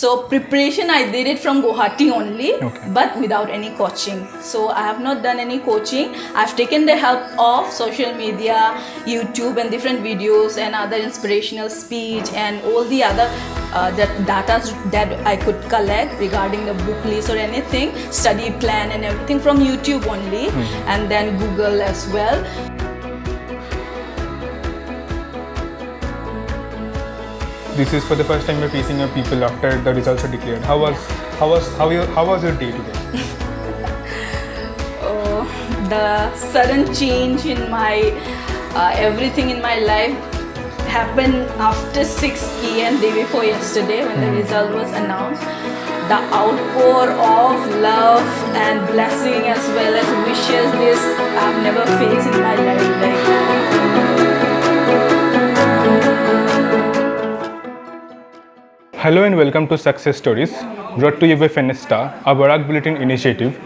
So preparation, I did it from Guwahati only, Okay. but without any coaching. So I have not done any coaching. I've taken the help of social media, YouTube and different videos and other inspirational speech and all the other data that I could collect regarding the book list or anything, study plan and everything from YouTube only, and then Google as well. This is for the first time you're facing your people after the results are declared. How was your day today? The sudden change in my everything in my life happened after 6 p.m. day before yesterday when the result was announced. The outpour of love and blessing as well as wishes, this I've never faced in my life. Hello and welcome to Success Stories, brought to you by Fenesta, a Barak Bulletin initiative,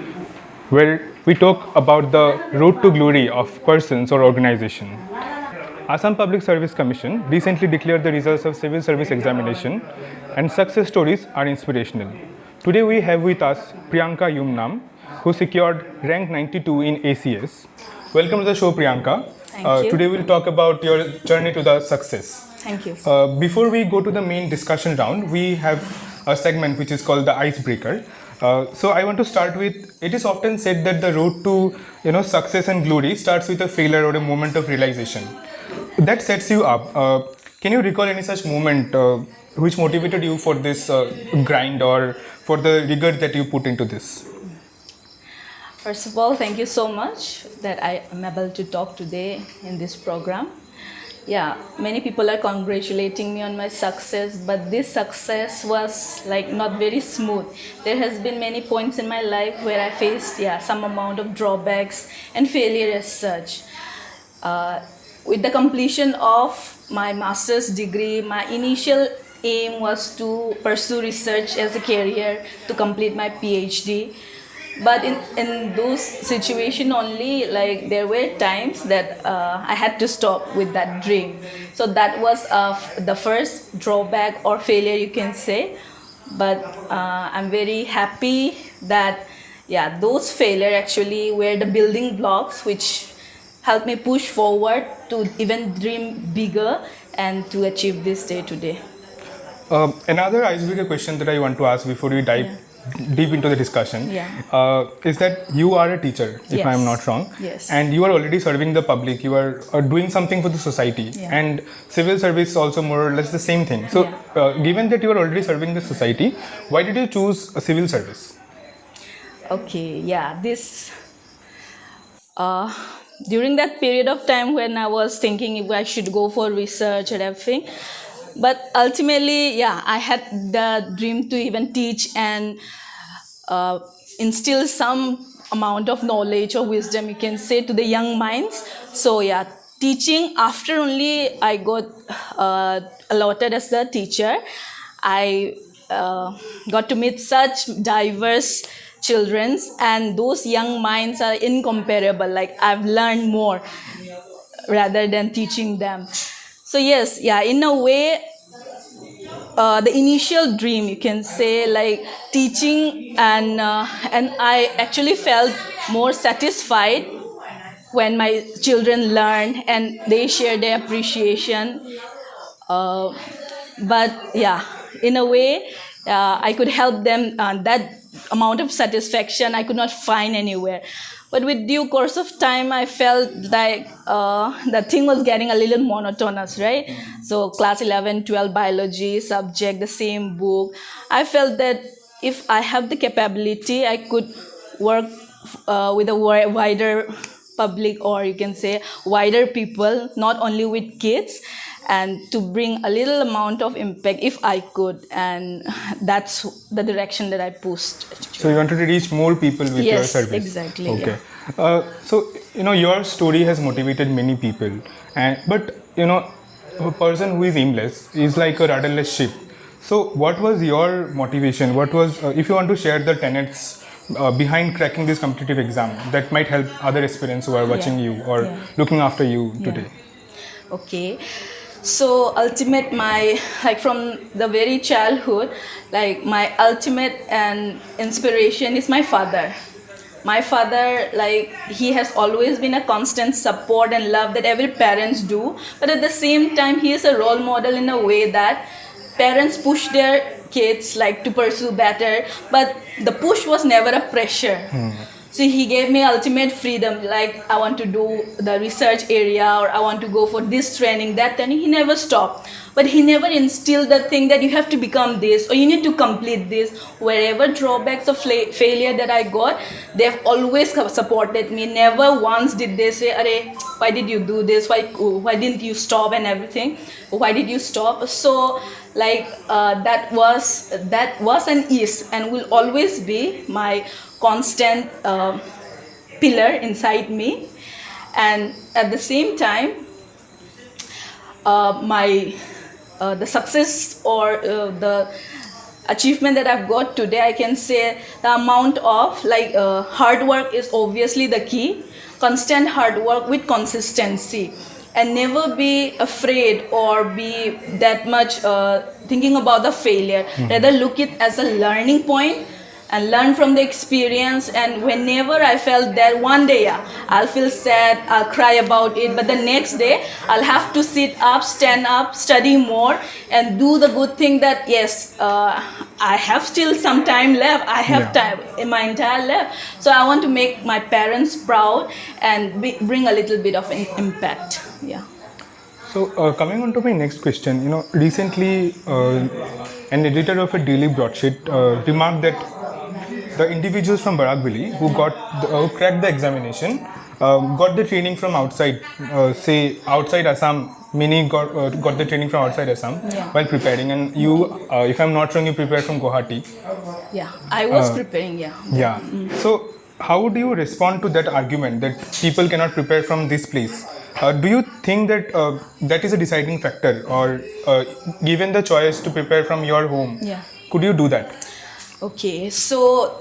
where we talk about the road to glory of persons or organization. Assam Public Service Commission recently declared the results of civil service examination, and success stories are inspirational. Today we have with us Priyanka Yamnum, who secured rank 92 in ACS. Welcome to the show, Priyanka. Thank you. Today we'll talk about your journey to the success. Thank you. Before we go to the main discussion round, we have a segment which is called the icebreaker. So I want to start with, it is often said that the road to success and glory starts with a failure or a moment of realization. That sets you up. Can you recall any such moment which motivated you for this grind or for the rigor that you put into this? First of all, thank you so much that I am able to talk today in this program. Yeah, many people are congratulating me on my success, but this success was like not very smooth. There has been many points in my life where I faced some amount of drawbacks and failure as such. With the completion of my master's degree, my initial aim was to pursue research as a career to complete my PhD. But in those situations only, like there were times that I had to stop with that dream. So that was the first drawback or failure you can say. But I'm very happy that those failures actually were the building blocks which helped me push forward to even dream bigger and to achieve this day today. Another icebreaker question that I want to ask before we dive deep into the discussion is that you are a teacher, if I am not wrong, and you are already serving the public, you are doing something for the society, and civil service also more or less the same thing. So given that you are already serving the society, why did you choose a civil service? Okay, this during that period of time when I was thinking if I should go for research and everything, but ultimately, I had the dream to even teach and instill some amount of knowledge or wisdom, you can say, to the young minds. So teaching, after only I got allotted as a teacher, I got to meet such diverse children, and those young minds are incomparable. Like I've learned more rather than teaching them. So in a way, the initial dream, you can say, like teaching, and I actually felt more satisfied when my children learn and they share their appreciation. But in a way, I could help them. That amount of satisfaction I could not find anywhere. But with due course of time, I felt like the thing was getting a little monotonous, right? So class 11, 12 biology subject, the same book. I felt that if I have the capability, I could work with a wider public, or you can say wider people, not only with kids, and to bring a little amount of impact if I could. And that's the direction that I pushed. So you wanted to reach more people with your service? Yes, exactly. Okay. So, your story has motivated many people. But a person who is aimless is like a rudderless ship. So what was your motivation? What was, if you want to share the tenets behind cracking this competitive exam that might help other aspirants who are watching you or looking after you today? Okay. So ultimate, my like from the very childhood, like my ultimate and inspiration is my father. My father, like, he has always been a constant support and love that every parents do, but at the same time he is a role model in a way that parents push their kids like to pursue better, but the push was never a pressure. So he gave me ultimate freedom, like I want to do the research area or I want to go for this training, that training. He never stopped. But he never instilled the thing that you have to become this or you need to complete this. Wherever drawbacks or failure that I got, they've always supported me. Never once did they say, "Arey, why did you do this? Why didn't you stop?" and everything. Why did you stop? So like that was and is and will always be my constant pillar inside me. And at the same time, my the success or the achievement that I've got today, I can say the amount of like hard work is obviously the key. Constant hard work with consistency, and never be afraid or be that much thinking about the failure. Rather look it as a learning point and learn from the experience. And whenever I felt that, one day, yeah, I'll feel sad, I'll cry about it, but the next day I'll have to sit up, stand up, study more, and do the good thing that yes, I have still some time left. I have time in my entire life, so I want to make my parents proud and bring a little bit of an impact. Yeah. So coming on to my next question, recently an editor of a daily broadsheet remarked that the individuals from Barak Bulletin who cracked the examination got the training from outside, say outside Assam. Many got the training from outside Assam while preparing, and you, if I'm not wrong, you prepared from Guwahati. Yeah, I was preparing. Yeah. Yeah. So how do you respond to that argument that people cannot prepare from this place? Do you think that that is a deciding factor, or given the choice to prepare from your home, could you do that? Okay, so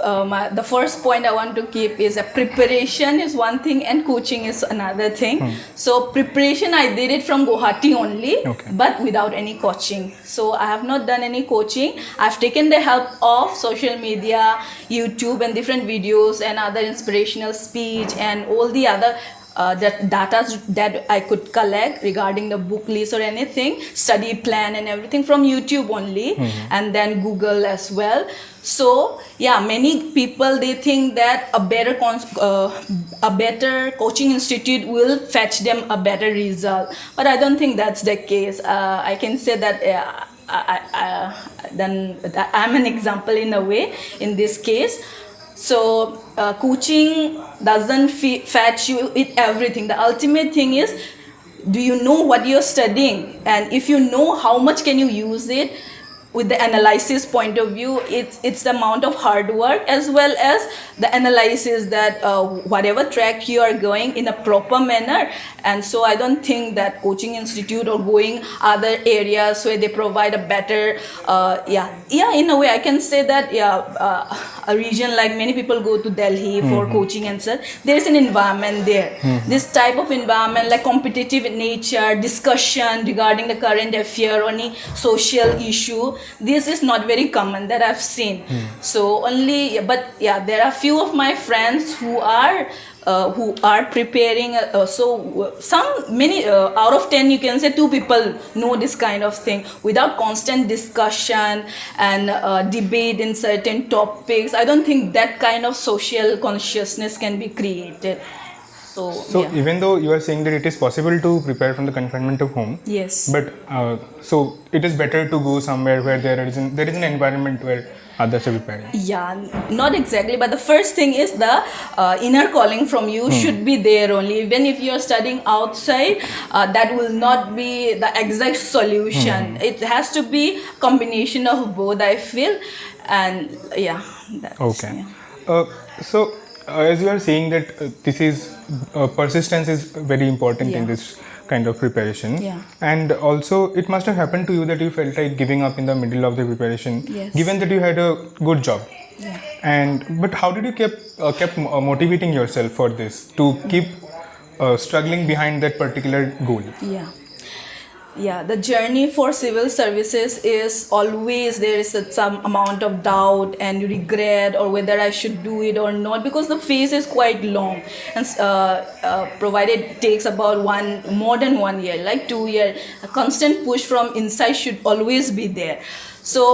the first point I want to keep is that preparation is one thing and coaching is another thing. So preparation, I did it from Guwahati only, but without any coaching. So I have not done any coaching. I've taken the help of social media, YouTube and different videos and other inspirational speech and all the other that data that I could collect regarding the book list or anything, study plan and everything from YouTube only, and then Google as well. So yeah, many people, they think that a better coaching institute will fetch them a better result, but I don't think that's the case. I can say that then I'm an example in a way in this case. So coaching doesn't fetch you with everything. The ultimate thing is, do you know what you're studying? And if you know, how much can you use it? With the analysis point of view, it's the amount of hard work as well as the analysis that whatever track you are going in a proper manner. And so I don't think that coaching institute or going other areas where they provide a better in a way I can say that a region like many people go to Delhi for coaching and such, there is an environment there. This type of environment, like competitive nature, discussion regarding the current affair or any social issue, this is not very common that I've seen. So only, but yeah, there are few of my friends who are preparing. So many out of 10, you can say 2 people know this kind of thing. Without constant discussion and debate in certain topics, I don't think that kind of social consciousness can be created. So even though you are saying that it is possible to prepare from the confinement of home, yes, but so it is better to go somewhere where there is an environment where others are preparing. Yeah, not exactly, but the first thing is the inner calling from you should be there only. Even if you are studying outside, that will not be the exact solution. It has to be combination of both, I feel. And yeah, that's, okay. So as you are saying that this is persistence is very important in this kind of preparation, and also it must have happened to you that you felt like giving up in the middle of the preparation, given that you had a good job. But how did you kept motivating yourself for this, to keep struggling behind that particular goal? Yeah, the journey for civil services is always there is some amount of doubt and regret, or whether I should do it or not, because the phase is quite long, and provided it takes about more than 1 year, like 2 year. A constant push from inside should always be there. So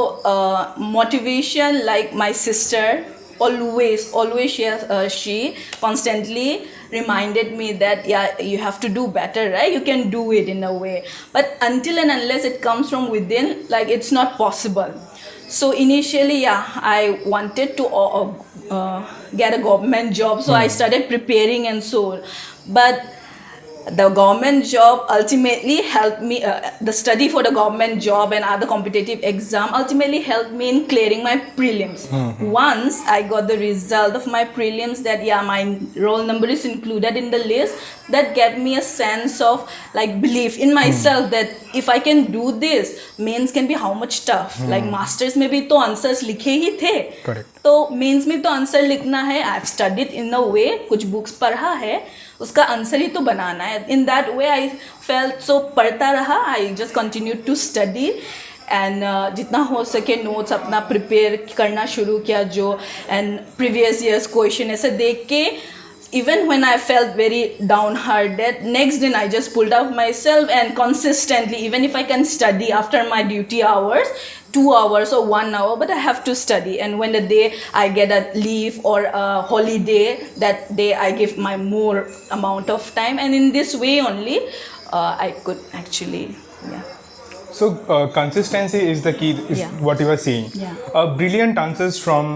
motivation, like my sister, always she constantly reminded me that yeah, you have to do better, right? You can do it in a way, but until and unless it comes from within, like, it's not possible. So initially, yeah, I wanted to get a government job, so I started preparing and so, but the government job ultimately helped me, the study for the government job and other competitive exam ultimately helped me in clearing my prelims. Once I got the result of my prelims that yeah, my roll number is included in the list, that gave me a sense of like belief in myself that if I can do this, mains can be how much tough. Like masters में भी तो answers लिखे ही थे. Correct. तो mains में तो answer लिखना है. आई हैव स्टडीड इन अ वे, कुछ बुक्स पढ़ा है, उसका आंसर ही तो बनाना है. In that way I felt, so पढ़ता रहा. I just continue to study and जितना हो सके नोट्स अपना प्रिपेयर करना शुरू किया जो, एंड प्रीवियस ईयर्स क्वेश्चन ऐसे देख के. Even when I felt very downhearted, next day I just pulled up myself and consistently, even if I can study after my duty hours, 2 hours or 1 hour, but I have to study. And when the day I get a leave or a holiday, that day I give my more amount of time. And in this way only, I could actually, yeah. So consistency is the key, is Yeah. what you are saying. Yeah. Brilliant answers from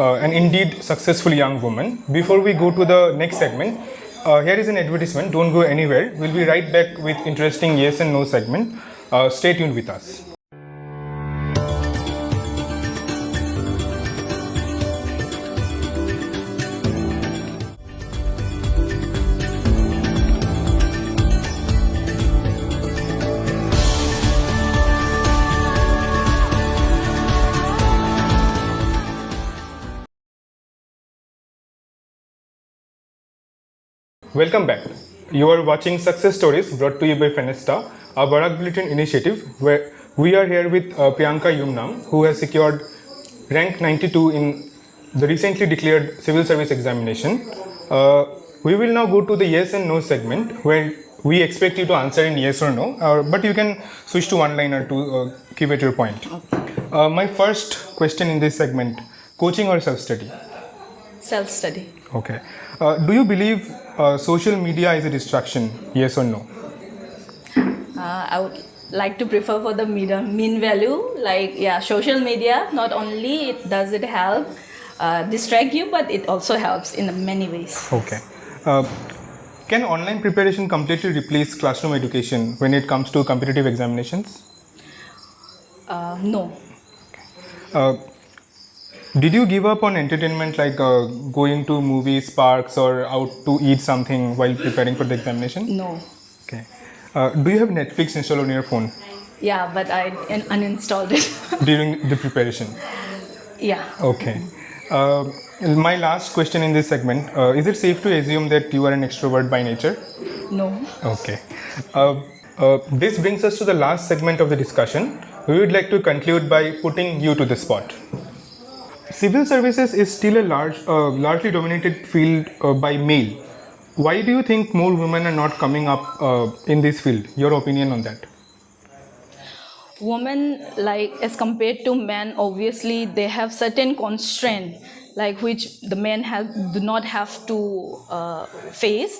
an indeed successful young woman. Before we go to the next segment, here is an advertisement. Don't go anywhere. We'll be right back with interesting yes and no segment. Stay tuned with us. Welcome back. You are watching Success Stories brought to you by Fenesta, a Barak Bulletin initiative where we are here with Priyanka Yamnum, who has secured rank 92 in the recently declared civil service examination. We will now go to the yes and no segment where we expect you to answer in yes or no, but you can switch to one-liner to give it your point. Okay. My first question in this segment, coaching or self-study? Self-study. Okay. Do you believe social media is a distraction? Yes or no? I would like to prefer for the mean value. Like, yeah, social media, not only does it help distract you, but it also helps in many ways. Okay. Can online preparation completely replace classroom education when it comes to competitive examinations? No. Did you give up on entertainment like going to movies, parks, or out to eat something while preparing for the examination? No. Okay. Do you have Netflix installed on your phone Yeah, but I uninstalled it. during the preparation? Yeah. Okay. My last question in this segment, is it safe to assume that you are an extrovert by nature? No. Okay. This brings us to the last segment of the discussion. We would like to conclude by putting you to the spot. Civil services is still a largely dominated field by male. Why do you think more women are not coming up in this field? Your opinion on that? Women, like, as compared to men, obviously they have certain constraint, like which the men do not have to face.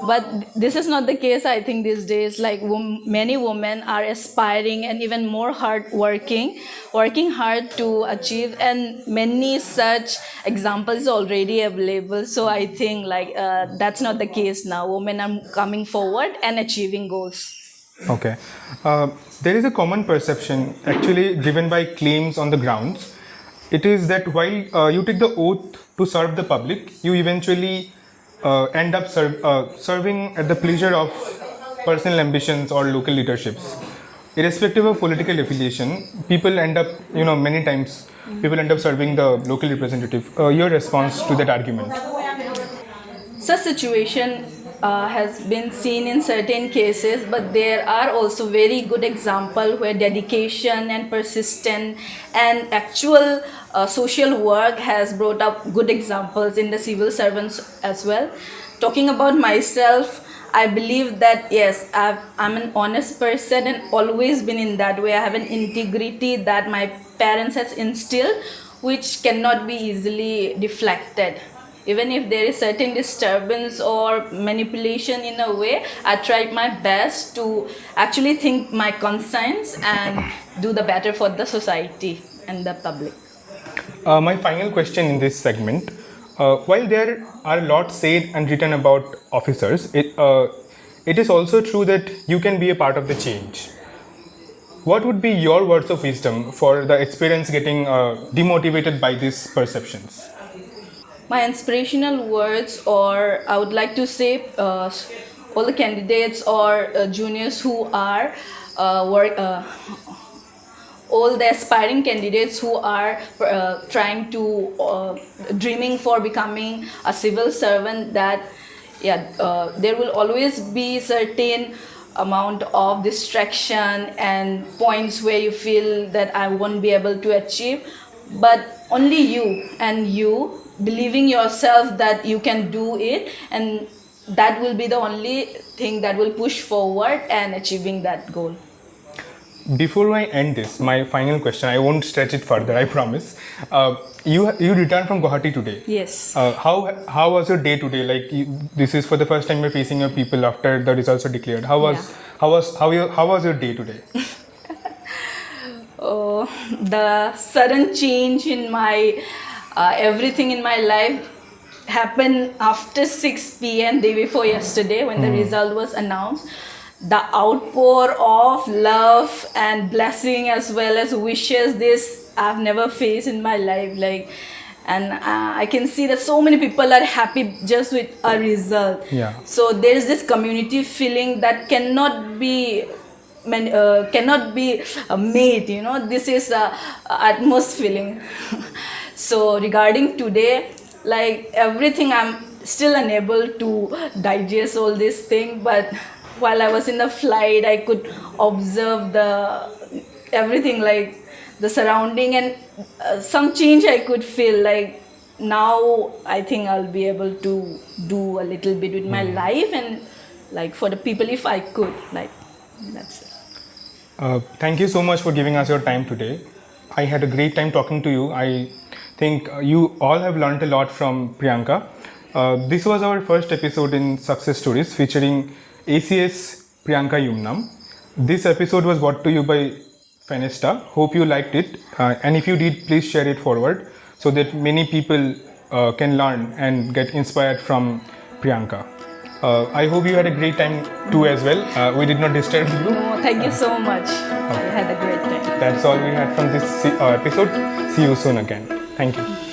But this is not the case, I think, these days. Like, many women are aspiring and even more working hard to achieve, and many such examples already available. So I think, like, that's not the case now. Women are coming forward and achieving goals. Okay. There is a common perception, actually driven by claims on the grounds. It is that while you take the oath to serve the public, you eventually end up serving at the pleasure of personal ambitions or local leaderships. Irrespective of political affiliation, people end up, many times, people end up serving the local representative. Your response to that argument? Such situation has been seen in certain cases, but there are also very good examples where dedication and persistence and actual social work has brought up good examples in the civil servants as well. Talking about myself, I believe that yes, I'm an honest person and always been in that way. I have an integrity that my parents has instilled, which cannot be easily deflected. Even if there is certain disturbance or manipulation in a way, I tried my best to actually think my conscience and do the better for the society and the public. My final question in this segment, while there are a lot said and written about officers, it is also true that you can be a part of the change. What would be your words of wisdom for the experience getting demotivated by these perceptions? My inspirational words, or I would like to say, all the candidates or juniors who are all the aspiring candidates who are trying to dreaming for becoming a civil servant, that there will always be certain amount of distraction and points where you feel that I won't be able to achieve, but only you and you believing yourself that you can do it, and that will be the only thing that will push forward and achieving that goal. Before I end this, my final question, I won't stretch it further, I promise. You returned from Guwahati today. Yes. How was your day today? Like this is for the first time you're facing your people after the results are declared. How was your day today? Oh, the sudden change in my everything in my life happened after 6 p.m. day before yesterday when the result was announced. The outpour of love and blessing as well as wishes, this I've never faced in my life. And I can see that so many people are happy just with a result. Yeah. So there is this community feeling that cannot be made. This is a utmost feeling. So regarding today, like everything, I'm still unable to digest all this thing, but while I was in the flight, I could observe everything, like the surrounding, and some change I could feel. Like now I think I'll be able to do a little bit with my life, and like for the people, if I could, like that's it. Thank you so much for giving us your time today. I had a great time talking to you. I think you all have learned a lot from Priyanka. This was our first episode in Success Stories featuring ACS Priyanka Yamnum. This episode was brought to you by Fenesta. Hope you liked it, and if you did, please share it forward so that many people can learn and get inspired from Priyanka. I hope you had a great time too as well. We did not disturb you. No, thank you so much. I had a great time. That's all we had from this episode. See you soon again. Thank you.